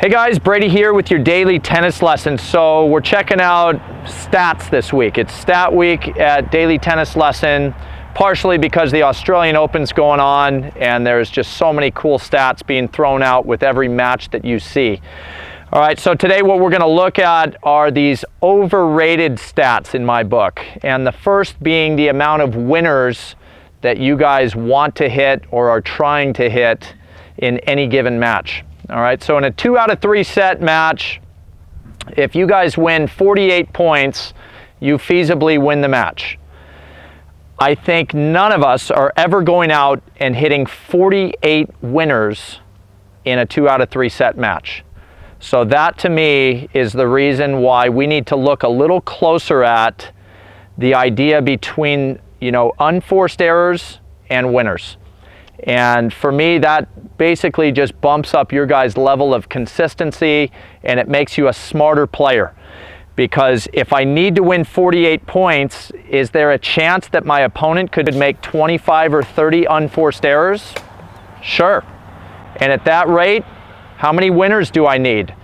Hey guys, Brady here with your daily tennis lesson. So we're checking out stats this week. It's stat week at Daily Tennis Lesson, partially because the Australian Open's going on and there's just so many cool stats being thrown out with every match that you see. All right, so today what we're gonna look at are these overrated stats in my book. And the first being the amount of winners that you guys want to hit or are trying to hit in any given match. All right, so in a 2 out of 3 set match, if you guys win 48 points, you feasibly win the match. I think none of us are ever going out and hitting 48 winners in a 2 out of 3 set match. So that to me is the reason why we need to look a little closer at the idea between, unforced errors and winners. And for me, that basically just bumps up your guys' level of consistency and it makes you a smarter player. Because if I need to win 48 points, is there a chance that my opponent could make 25 or 30 unforced errors? Sure. And at that rate, how many winners do I need?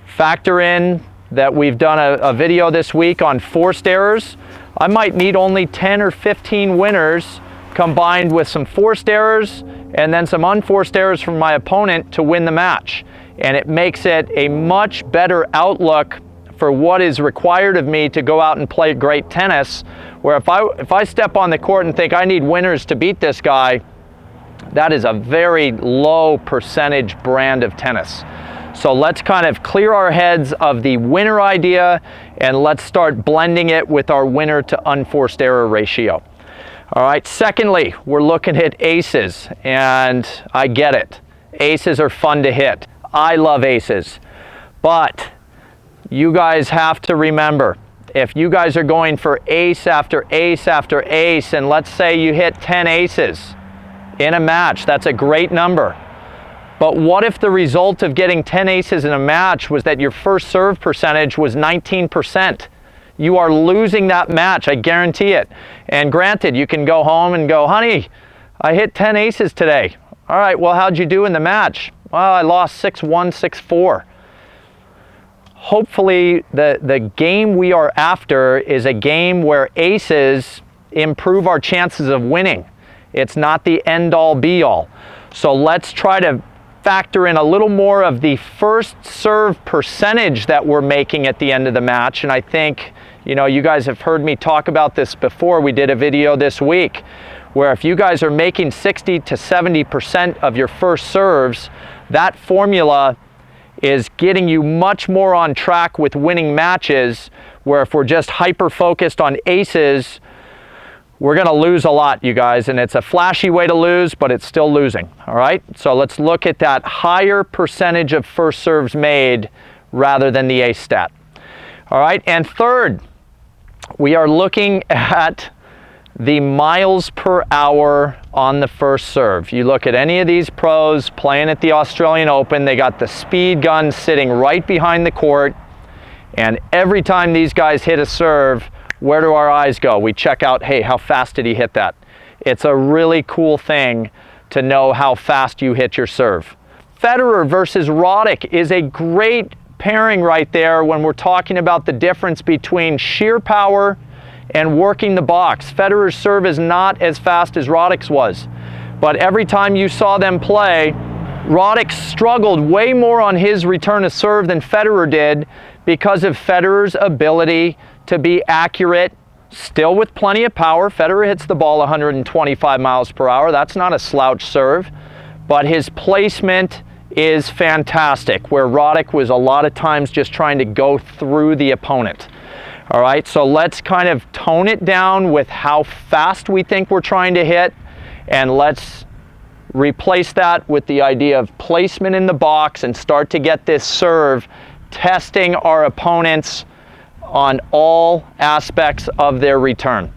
Factor in that we've done a video this week on forced errors. I might need only 10 or 15 winners combined with some forced errors and then some unforced errors from my opponent to win the match. And it makes it a much better outlook for what is required of me to go out and play great tennis, where if I step on the court and think I need winners to beat this guy, that is a very low percentage brand of tennis. So let's kind of clear our heads of the winner idea and let's start blending it with our winner to unforced error ratio. All right, secondly, we're looking at aces, and I get it. Aces are fun to hit. I love aces. But you guys have to remember, if you guys are going for ace after ace after ace, and let's say you hit 10 aces in a match, that's a great number. But what if the result of getting 10 aces in a match was that your first serve percentage was 19%? You are losing that match, I guarantee it. And granted, you can go home and go, honey, I hit 10 aces today. All right, well, how'd you do in the match? Well, I lost 6-1, 6-4. Hopefully, the game we are after is a game where aces improve our chances of winning. It's not the end-all, be-all. So let's try to factor in a little more of the first serve percentage that we're making at the end of the match. And I think, you guys have heard me talk about this before. We did a video this week where if you guys are making 60 to 70% of your first serves, that formula is getting you much more on track with winning matches, where if we're just hyper-focused on aces, we're gonna lose a lot, you guys, and it's a flashy way to lose, but it's still losing, all right? So let's look at that higher percentage of first serves made rather than the ace stat. All right, and third, we are looking at the miles per hour on the first serve. You look at any of these pros playing at the Australian Open, they got the speed gun sitting right behind the court, and every time these guys hit a serve, where do our eyes go? We check out, hey, how fast did he hit that? It's a really cool thing to know how fast you hit your serve. Federer versus Roddick is a great pairing right there when we're talking about the difference between sheer power and working the box. Federer's serve is not as fast as Roddick's was, but every time you saw them play, Roddick struggled way more on his return of serve than Federer did because of Federer's ability to be accurate, still with plenty of power. Federer hits the ball 125 miles per hour. That's not a slouch serve, but his placement is fantastic, where Roddick was a lot of times just trying to go through the opponent. All right, so let's kind of tone it down with how fast we think we're trying to hit, and let's replace that with the idea of placement in the box and start to get this serve testing our opponents on all aspects of their return.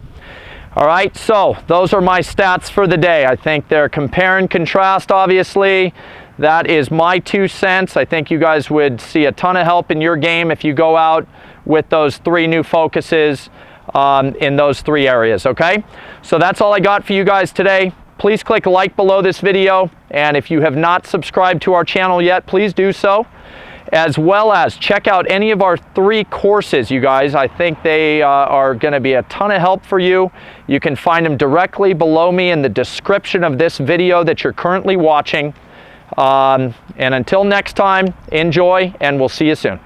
All right, so those are my stats for the day. I think they're compare and contrast, obviously. That is my 2 cents. I think you guys would see a ton of help in your game if you go out with those 3 new focuses in those 3 areas, okay? So that's all I got for you guys today. Please click like below this video, and if you have not subscribed to our channel yet, please do so. as well as check out any of our 3 courses, you guys. I think they are going to be a ton of help for you. You can find them directly below me in the description of this video that you're currently watching. And until next time, enjoy, and we'll see you soon.